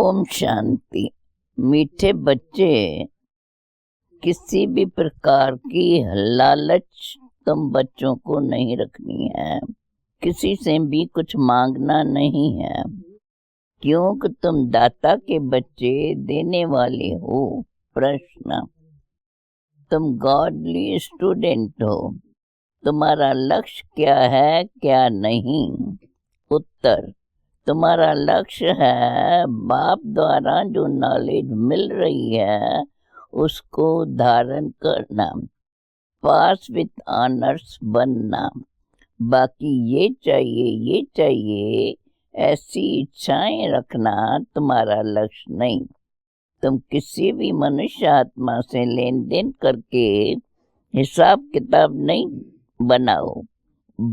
ओम शांति। मीठे बच्चे, किसी भी प्रकार की लालच तुम बच्चों को नहीं रखनी है। किसी से भी कुछ मांगना नहीं है, क्योंकि तुम दाता के बच्चे, देने वाले हो। प्रश्न, तुम गॉडली स्टूडेंट हो, तुम्हारा लक्ष्य क्या है क्या नहीं? उत्तर, तुम्हारा लक्ष्य है बाप द्वारा जो नॉलेज मिल रही है उसको धारण करना, पास विथ ऑनर्स बनना। बाकी ये चाहिए ऐसी इच्छाएं रखना तुम्हारा लक्ष्य नहीं। तुम किसी भी मनुष्य आत्मा से लेन देन करके हिसाब किताब नहीं बनाओ।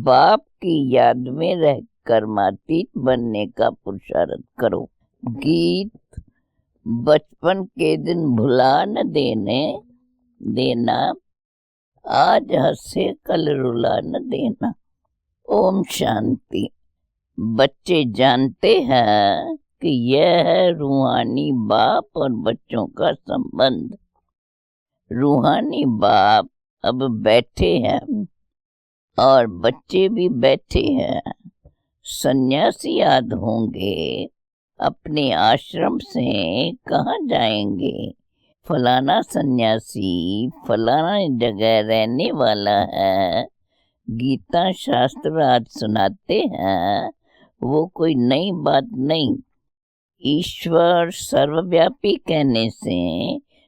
बाप की याद में रह कर्मातीत बनने का पुरुषार्थ करो। गीत, बचपन के दिन भुला न देना, आज हंसे कल रुला न देना। ओम शांति। बच्चे जानते हैं कि यह है रूहानी बाप और बच्चों का संबंध। रूहानी बाप अब बैठे हैं और बच्चे भी बैठे हैं। सन्यासी याद होंगे, अपने आश्रम से कहाँ जाएंगे? फलाना सन्यासी फलाना जगह रहने वाला है। गीता शास्त्र आज सुनाते हैं, वो कोई नई बात नहीं। ईश्वर सर्वव्यापी कहने से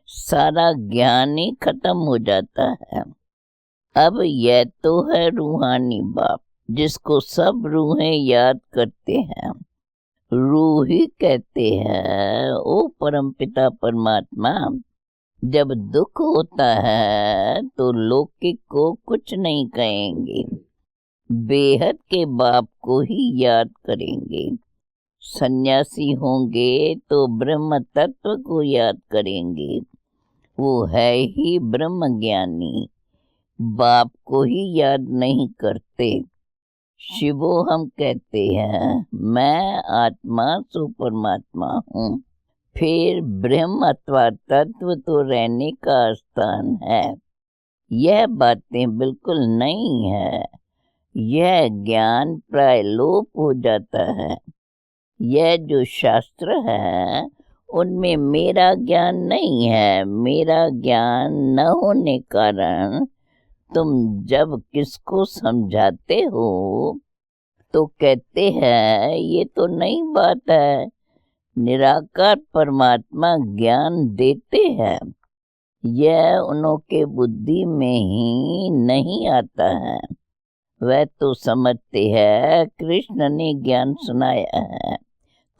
सारा ज्ञान ही खत्म हो जाता है। अब यह तो है रूहानी बाप, जिसको सब रूहें याद करते हैं। रूह ही कहते हैं, ओ परमपिता परमात्मा, जब दुख होता है तो लौकिक को कुछ नहीं कहेंगे, बेहद के बाप को ही याद करेंगे। सन्यासी होंगे तो ब्रह्म तत्व को याद करेंगे, वो है ही ब्रह्म ज्ञानी। बाप को ही याद नहीं करते। शिवो हम कहते हैं, मैं आत्मा सो परमात्मा हूँ। फिर ब्रह्म अथवा तत्व तो रहने का स्थान है। यह बातें बिल्कुल नहीं है। यह ज्ञान प्राय लोप हो जाता है। यह जो शास्त्र है उनमें मेरा ज्ञान नहीं है। मेरा ज्ञान न होने कारण तुम जब किसको समझाते हो तो कहते हैं ये तो नई बात है। निराकार परमात्मा ज्ञान देते हैं, यह उनके बुद्धि में ही नहीं आता है। वह तो समझते हैं कृष्ण ने ज्ञान सुनाया है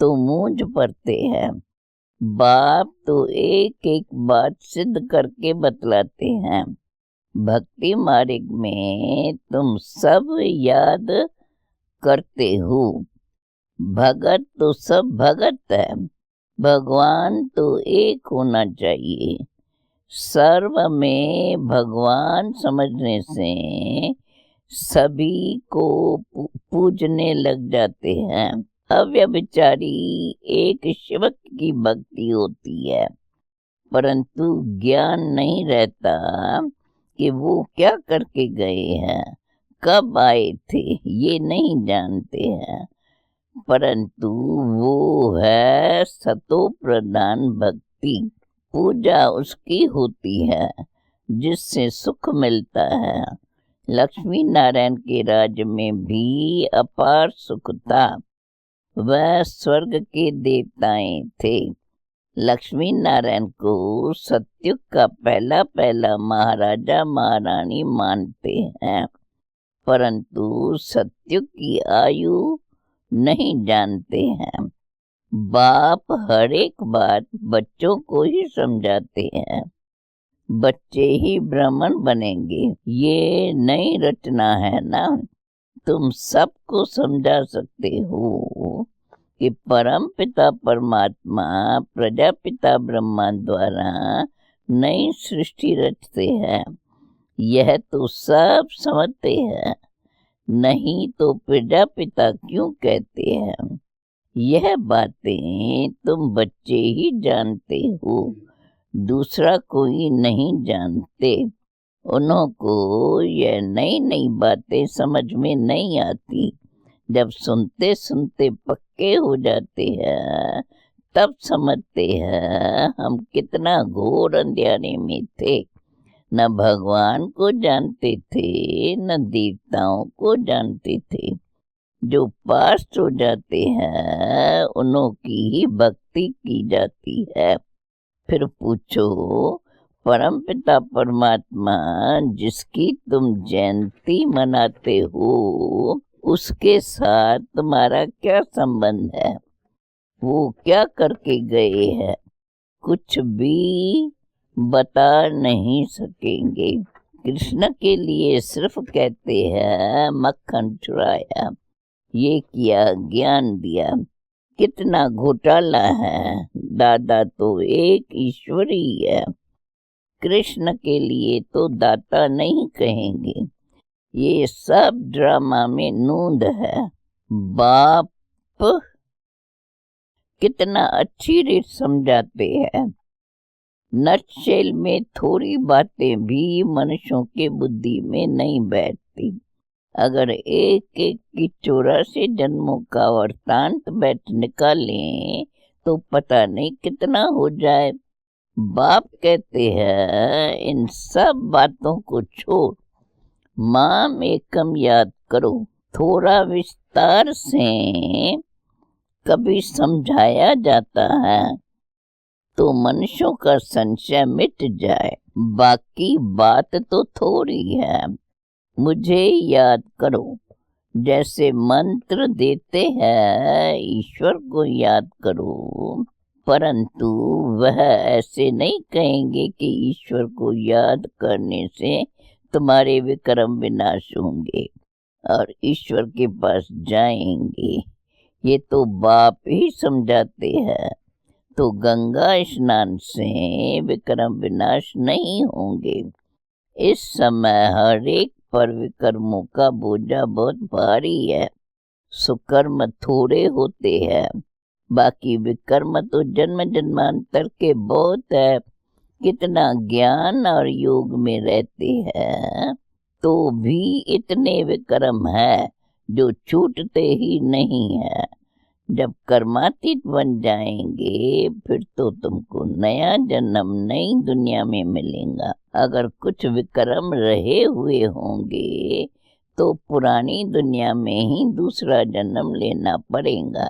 तो मूंझ पड़ते हैं। बाप तो एक एक बात सिद्ध करके बतलाते हैं। भक्ति मार्ग में तुम सब याद करते हो। भगत तो सब भगत है, भगवान तो एक होना चाहिए। सर्व में भगवान समझने से सभी को पूजने लग जाते हैं। अव्यभिचारी एक शिव की भक्ति होती है, परंतु ज्ञान नहीं रहता कि वो क्या करके गए हैं, कब आए थे, ये नहीं जानते हैं। परंतु वो है सतो प्रधान भक्ति। पूजा उसकी होती है जिससे सुख मिलता है। लक्ष्मी नारायण के राज्य में भी अपार सुख था। वह स्वर्ग के देवताएं थे। लक्ष्मी नारायण को सतयुग का पहला महाराजा महारानी मानते हैं, परंतु सतयुग की आयु नहीं जानते हैं। बाप हर एक बात बच्चों को ही समझाते हैं। बच्चे ही ब्राह्मण बनेंगे, ये नई रचना है ना। तुम सबको समझा सकते हो कि परम पिता परमात्मा प्रजापिता ब्रह्मा द्वारा नई सृष्टि रचते हैं। यह तो सब समझते हैं, नहीं तो प्रजापिता क्यों कहते हैं। यह बातें तुम बच्चे ही जानते हो, दूसरा कोई नहीं जानते। उन्हों को यह नई नई बातें समझ में नहीं आती। जब सुनते सुनते पक्के हो जाते हैं तब समझते हैं हम कितना घोर अंधेरे में थे। न भगवान को जानते थे न देवताओं को जानते थे। जो पास हो जाते हैं उन्हों की ही भक्ति की जाती है। फिर पूछो, परम पिता परमात्मा जिसकी तुम जयंती मनाते हो उसके साथ तुम्हारा क्या संबंध है? वो क्या करके गए हैं? कुछ भी बता नहीं सकेंगे। कृष्ण के लिए सिर्फ कहते हैं मक्खन चुराया, ये किया, ज्ञान दिया। कितना घोटाला है। दादा तो एक ईश्वर ही है। कृष्ण के लिए तो दाता नहीं कहेंगे। ये सब ड्रामा में नूंद है। बाप कितना अच्छी रीत समझाते हैं। नटशेल में थोड़ी बातें भी मनुष्यों के बुद्धि में नहीं बैठती। अगर एक एक की 84 जन्मों का वृत्तांत बैठ निकालें तो पता नहीं कितना हो जाए। बाप कहते हैं इन सब बातों को छोड़, माम एकम याद करो। थोड़ा विस्तार से कभी समझाया जाता है तो मनुष्यों का संशय मिट जाए। बाकी बात तो थोड़ी है। मुझे याद करो, जैसे मंत्र देते हैं ईश्वर को याद करो, परंतु वह ऐसे नहीं कहेंगे कि ईश्वर को याद करने से तुम्हारे विक्रम विनाश होंगे और ईश्वर के पास जाएंगे। ये तो बाप ही समझाते हैं। तो गंगा स्नान से विक्रम विनाश नहीं होंगे। इस समय हर एक पर विकर्मों का बोझा बहुत भारी है। सुकर्म थोड़े होते हैं, बाकी विकर्म तो जन्म जन्मांतर के बहुत है। कितना ज्ञान और योग में रहते हैं तो भी इतने विक्रम है जो छूटते ही नहीं है। जब कर्मातीत बन जाएंगे फिर तो तुमको नया जन्म नई दुनिया में मिलेगा। अगर कुछ विक्रम रहे हुए होंगे तो पुरानी दुनिया में ही दूसरा जन्म लेना पड़ेगा।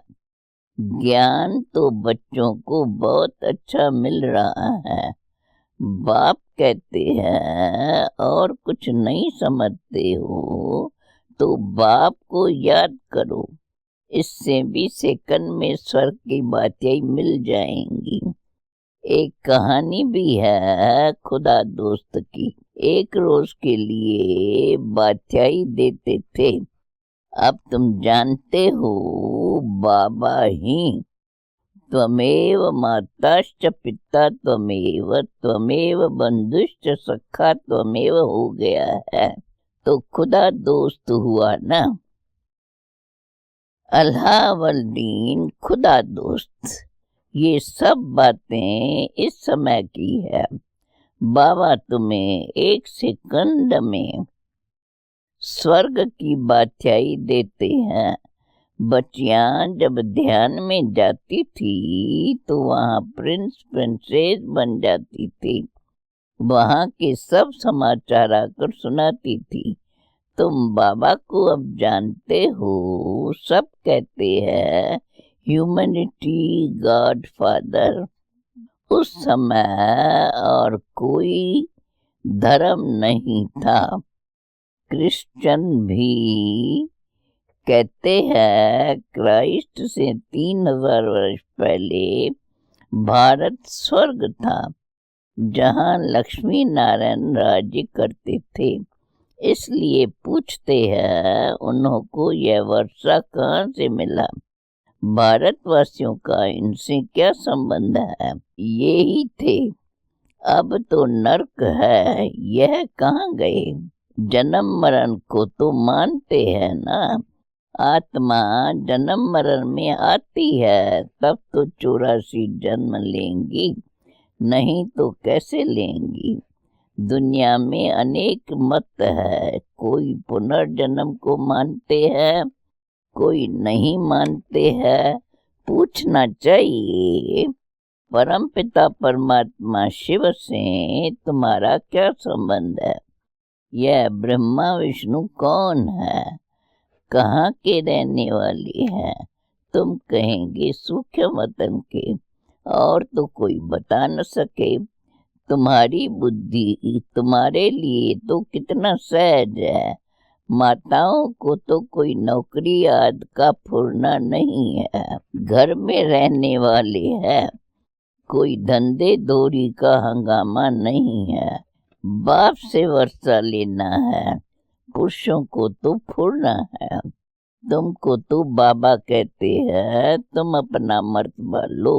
ज्ञान तो बच्चों को बहुत अच्छा मिल रहा है। बाप कहते हैं और कुछ नहीं समझते हो तो बाप को याद करो। इससे भी सेकंड में स्वर्ग की बातें मिल जाएंगी। एक कहानी भी है खुदा दोस्त की। एक रोज के लिए बादशाही देते थे। अब तुम जानते हो बाबा ही त्वमेव माताश्च पिता त्वमेव त्वमेव बंधुश्च सखा त्वमेव हो गया है तो खुदा दोस्त हुआ ना। अल्लाहवल्दीन खुदा दोस्त, ये सब बातें इस समय की है। बाबा तुम्हें एक सेकंड में स्वर्ग की बादशाही देते हैं। बच्चियां जब ध्यान में जाती थी तो वहाँ प्रिंस प्रिंसेस बन जाती थी। वहाँ के सब समाचार आकर सुनाती थी। तुम बाबा को अब जानते हो। सब कहते हैं ह्यूमैनिटी गॉड फादर। उस समय और कोई धर्म नहीं था। क्रिश्चियन भी कहते हैं क्राइस्ट से 3000 वर्ष पहले भारत स्वर्ग था जहाँ लक्ष्मी नारायण राज्य करते थे। इसलिए पूछते हैं उन्हों को यह वर्षा कहाँ से मिला। भारतवासियों का इनसे क्या संबंध है? ये ही थे। अब तो नर्क है, यह कहाँ गए? जन्म मरण को तो मानते हैं ना। आत्मा जन्म मरण में आती है तब तो 84 जन्म लेंगी, नहीं तो कैसे लेंगी। दुनिया में अनेक मत है, कोई पुनर्जन्म को मानते हैं, कोई नहीं मानते हैं। पूछना चाहिए, परम पिता परमात्मा शिव से तुम्हारा क्या संबंध है? यह ब्रह्मा विष्णु कौन है? कहाँ के रहने वाले हैं? तुम कहेंगे सूक्ष्म वतन के, और तो कोई बता न सके। तुम्हारी बुद्धि तुम्हारे लिए तो कितना सहज है। माताओं को तो कोई नौकरी आदि का फुरना नहीं है, घर में रहने वाले हैं, कोई धंधे दोरी का हंगामा नहीं है। बाप से वर्षा लेना है, पुरुषों को तो फुरना है। तुमको तो बाबा कहते हैं, तुम अपना मर्तबा लो,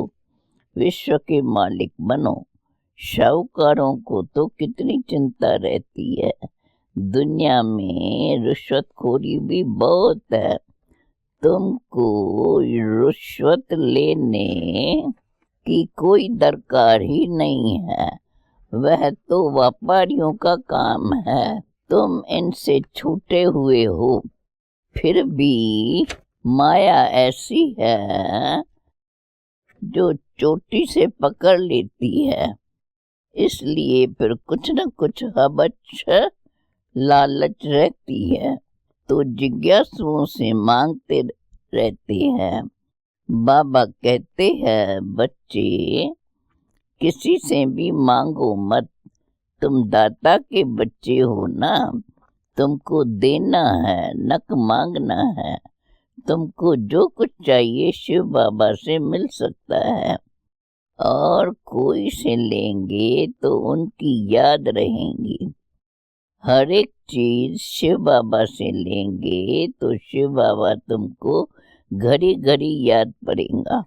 विश्व के मालिक बनो। शाहूकारों को तो कितनी चिंता रहती है। दुनिया में रिश्वतखोरी भी बहुत है। तुमको रिश्वत लेने की कोई दरकार ही नहीं है, वह तो व्यापारियों का काम है। तुम इनसे छूटे हुए हो, फिर भी माया ऐसी है जो चोटी से पकड़ लेती है। इसलिए फिर कुछ न कुछ हबच लालच रहती है, तो जिज्ञासुओं से मांगते रहते हैं। बाबा कहते हैं, बच्चे किसी से भी मांगो मत, तुम दाता के बच्चे हो ना। तुमको देना है, नक मांगना है। तुमको जो कुछ चाहिए शिव बाबा से मिल सकता है, और कोई से लेंगे तो उनकी याद रहेंगी। हर एक चीज शिव बाबा से लेंगे तो शिव बाबा तुमको घड़ी घड़ी याद पड़ेगा।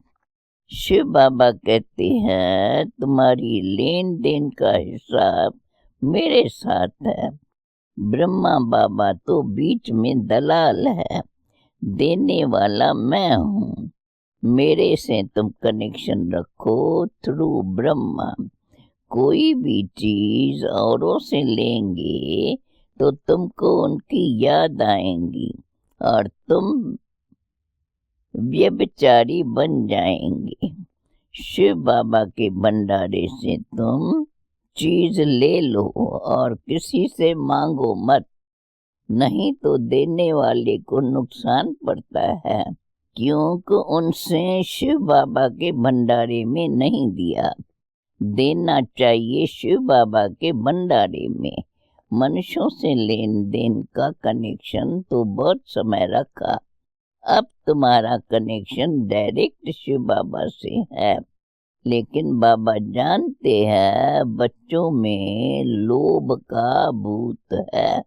शिव बाबा कहते हैं, तुम्हारी लेन देन का हिसाब मेरे साथ है। ब्रह्मा बाबा तो बीच में दलाल है, देने वाला मैं हूँ। मेरे से तुम कनेक्शन रखो थ्रू ब्रह्मा। कोई भी चीज औरों से लेंगे तो तुमको उनकी याद आएंगी और तुम व्यभिचारी बन जाएंगे। शिव बाबा के भंडारे से तुम चीज ले लो और किसी से मांगो मत, नहीं तो देने वाले को नुकसान पड़ता है, क्योंकि उनसे शिव बाबा के भंडारे में नहीं दिया। देना चाहिए शिव बाबा के भंडारे में। मनुष्यों से लेन देन का कनेक्शन तो बहुत समय रखा, अब तुम्हारा कनेक्शन डायरेक्ट शिव बाबा से है। लेकिन बाबा जानते हैं बच्चों में लोभ का भूत है।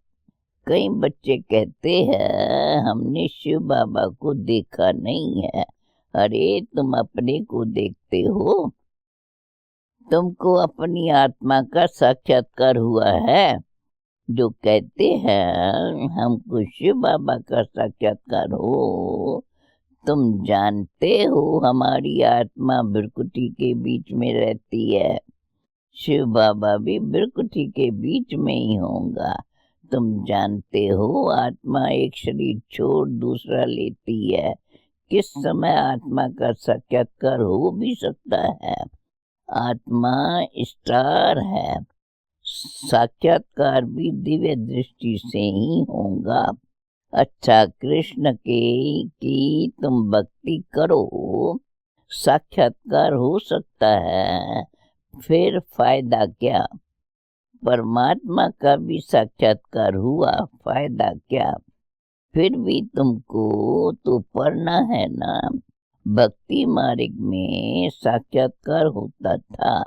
कई बच्चे कहते हैं, हमने शिव बाबा को देखा नहीं है। अरे तुम अपने को देखते हो? तुमको अपनी आत्मा का साक्षात्कार हुआ है? जो कहते हैं हमको शिव बाबा का साक्षात्कार हो, तुम जानते हो हमारी आत्मा बिरकुटी के बीच में रहती है, शिव बाबा भी बिरकुटी के बीच में ही होगा। तुम जानते हो आत्मा एक शरीर छोड़ दूसरा लेती है, किस समय आत्मा का साक्षात्कार हो भी सकता है। आत्मा स्टार है, साक्षात्कार भी दिव्य दृष्टि से ही होगा। अच्छा कृष्ण की तुम भक्ति करो, साक्षात्कार हो सकता है, फिर फायदा क्या? परमात्मा का भी साक्षात्कार हुआ, फायदा क्या? फिर भी तुमको तो पढ़ना है ना। भक्ति मार्ग में साक्षात्कार होता था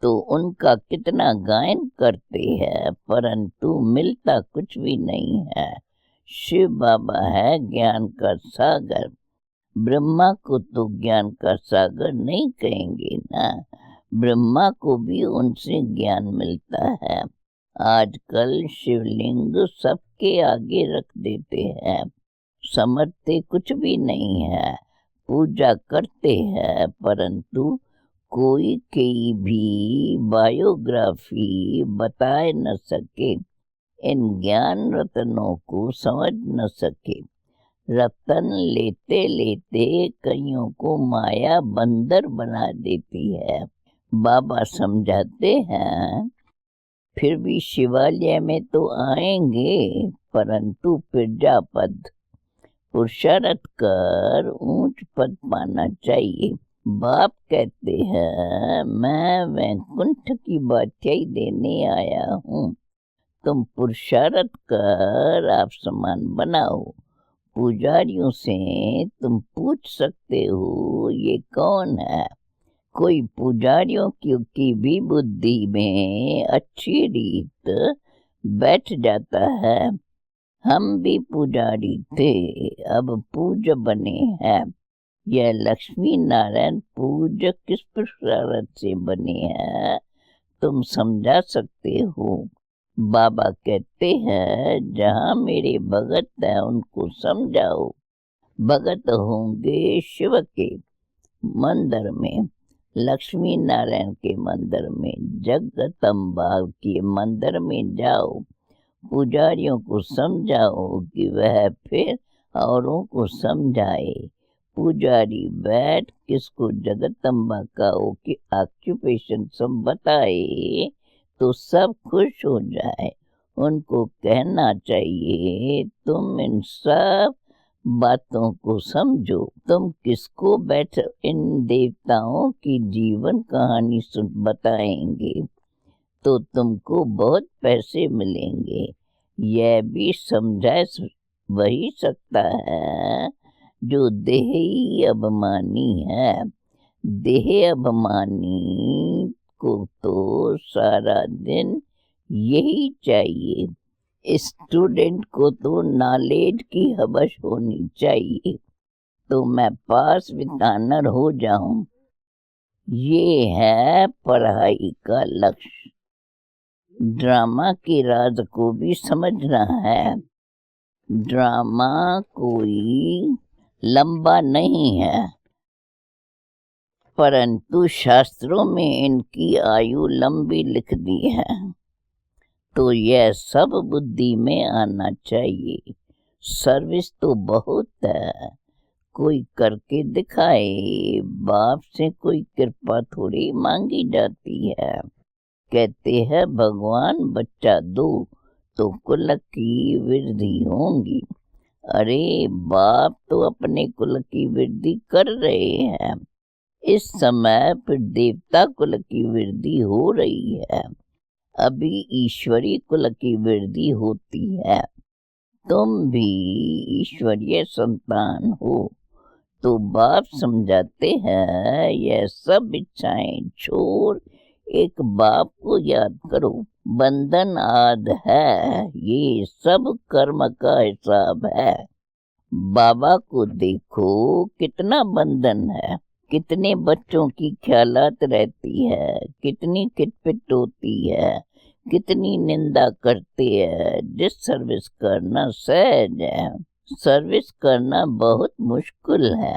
तो उनका कितना गायन करते हैं, परंतु मिलता कुछ भी नहीं है। शिव बाबा है ज्ञान का सागर, ब्रह्मा को तो ज्ञान का सागर नहीं कहेंगे ना। ब्रह्मा को भी उनसे ज्ञान मिलता है। आजकल शिवलिंग सबके आगे रख देते हैं, समझते कुछ भी नहीं है, पूजा करते हैं, परंतु कोई की भी बायोग्राफी बताए न सके, इन ज्ञान रत्नों को समझ न सके। रतन लेते लेते कईयों को माया बंदर बना देती है। बाबा समझाते हैं, फिर भी शिवालय में तो आएंगे, परंतु प्रजापद पुरुषार्थ कर ऊंच पद पाना चाहिए। बाप कहते हैं, मैं वैकुंठ की बाध्याई देने आया हूँ, तुम पुरुषार्थ कर आप समान बनाओ। पुजारियों से तुम पूछ सकते हो ये कौन है। कोई पुजारियों की भी बुद्धि में अच्छी रीत बैठ जाता है। हम भी पुजारी थे, अब पूज बने हैं। यह लक्ष्मी नारायण पूजक किस पुरुषार्थ से बने हैं, तुम समझा सकते हो। बाबा कहते हैं, जहाँ मेरे भगत हैं उनको समझाओ। भगत होंगे शिव के मंदिर में, लक्ष्मी नारायण के मंदिर में, जगदम्बा के मंदिर में जाओ। पुजारियों को समझाओ कि वह फिर औरों को समझाए। पुजारी बैठ किसको जगदम्बा का ऑक्यूपेशन सब बताए तो सब खुश हो जाए। उनको कहना चाहिए, तुम इन सब बातों को समझो। तुम किसको बैठ इन देवताओं की जीवन कहानी सुन बताएंगे तो तुमको बहुत पैसे मिलेंगे। यह भी समझा वही सकता है जो देही अभिमानी है। देह अभिमानी को तो सारा दिन यही चाहिए। स्टूडेंट को तो नॉलेज की हवस होनी चाहिए, तो मैं पास विद्वानर हो जाऊं। ये है पढ़ाई का लक्ष्य। ड्रामा के राज को भी समझना है। ड्रामा कोई लंबा नहीं है, परंतु शास्त्रों में इनकी आयु लंबी लिख दी है, तो यह सब बुद्धि में आना चाहिए। सर्विस तो बहुत है, कोई करके दिखाए। बाप से कोई कृपा थोड़ी मांगी जाती है। कहते हैं, भगवान बच्चा दो तो कुल की वृद्धि होगी। अरे बाप तो अपने कुल की वृद्धि कर रहे हैं। इस समय फिर देवता कुल की वृद्धि हो रही है। अभी ईश्वरी कुल की वृद्धि होती है। तुम भी ईश्वरीय संतान हो, तो बाप समझाते हैं, यह सब इच्छाएं छोड़ एक बाप को याद करो। बंधन आद है, ये सब कर्म का हिसाब है। बाबा को देखो कितना बंधन है, कितने बच्चों की ख्यालात रहती है, कितनी किटपिट होती है, कितनी निंदा करते हैं। जिस सर्विस करना सहज है, सर्विस करना बहुत मुश्किल है।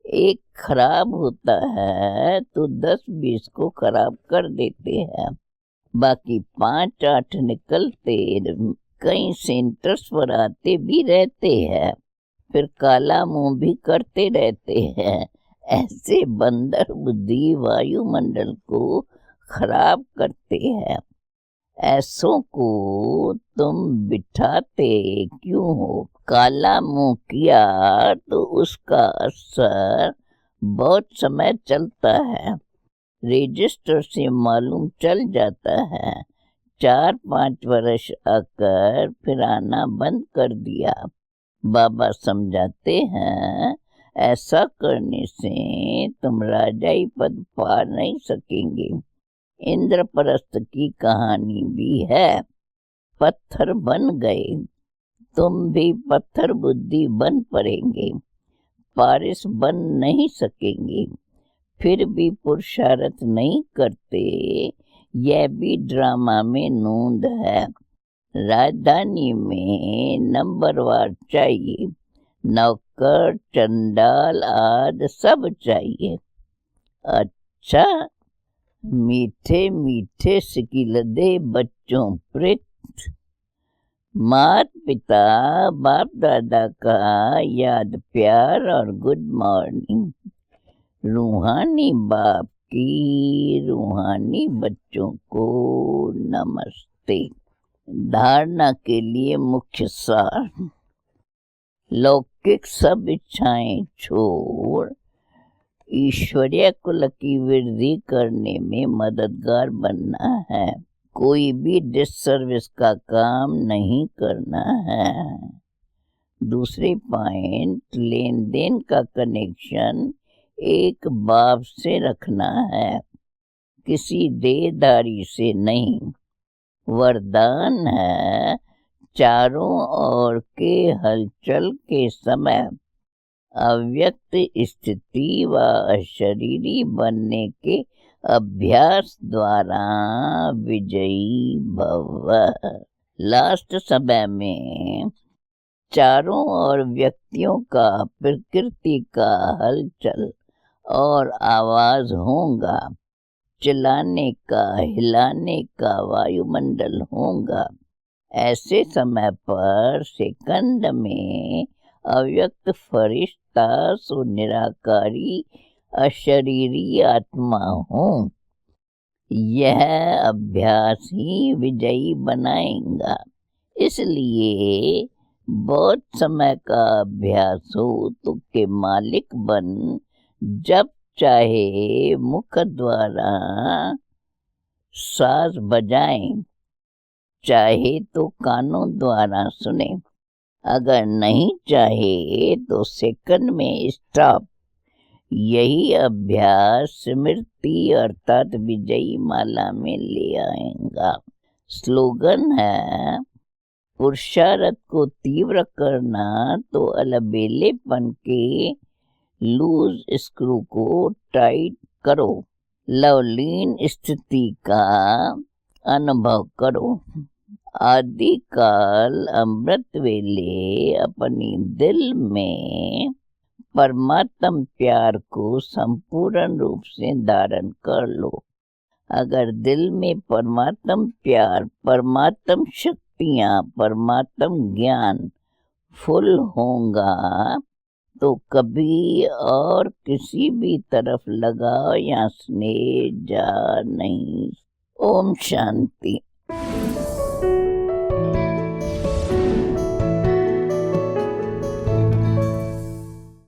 एक खराब होता है तो 10-20 को खराब कर देते हैं, बाकी 5-8 निकलते कई सेंटर्स पर आते भी रहते हैं, फिर काला मुंह भी करते रहते हैं। ऐसे बंदर बुद्धि वायुमंडल को खराब करते हैं। ऐसों को तुम बिठाते क्यों हो? काला मुंह किया तो उसका असर बहुत समय चलता है, रजिस्टर से मालूम चल जाता है। 4-5 वर्ष आकर फिर आना बंद कर दिया। बाबा समझाते हैं, ऐसा करने से तुम राजाई पद पा नहीं सकेंगे। इंद्रप्रस्थ की कहानी भी है। पत्थर बन गए, तुम भी पत्थर बुद्धि बन पड़ेंगे, पारिस बन नहीं सकेंगे। फिर भी पुरुषार्थ नहीं करते, यह भी ड्रामा में नोंद है। राजधानी में नंबरवार चाहिए, नौकर चंडाल आदि सब चाहिए। अच्छा, मीठे मीठे सिकिलदे बच्चों प्रित, मात पिता बाप दादा का याद प्यार और गुड मॉर्निंग। रूहानी बाप की रूहानी बच्चों को नमस्ते। धारणा के लिए मुख्य सार। लौकिक सब इच्छाएं छोड़ ईश्वरीय कुल की वृद्धि करने में मददगार बनना है। कोई भी डिससर्विस का काम नहीं करना है। दूसरी पॉइंट, लेन देन का कनेक्शन एक बाप से रखना है, किसी देदारी से नहीं। वरदान है, चारों ओर के हलचल के समय अव्यक्त स्थिति व अशरीरी बनने के अभ्यास द्वारा विजयी भव। लास्ट समय में चारों ओर व्यक्तियों का प्रकृति का हलचल और आवाज होगा, चिल्लाने का हिलाने का वायुमंडल होगा। ऐसे समय पर सेकंड में अव्यक्त फरिश्ता सो निराकारी अशरीरी आत्मा हूँ। यह अभ्यास ही विजयी बनाएगा। इसलिए बहुत समय का अभ्यास हो तो के मालिक बन जब चाहे मुख द्वारा साज बजाएं, चाहे तो कानों द्वारा सुने, अगर नहीं चाहे तो सेकंड में स्टॉप। यही अभ्यास स्मृति अर्थात विजयी माला में ले आएगा। स्लोगन है, पुरुषार्थ को तीव्र करना तो अलबेलेपन के लूज स्क्रू को टाइट करो। लवलीन स्थिति का अनुभव करो। आदिकाल अमृत वेले अपनी दिल में परमात्म प्यार को संपूर्ण रूप से धारण कर लो। अगर दिल में परमात्म प्यार, परमात्म शक्तियाँ, परमात्म ज्ञान फुल होगा तो कभी और किसी भी तरफ लगाव या स्नेह जा नहीं। ओम शांति।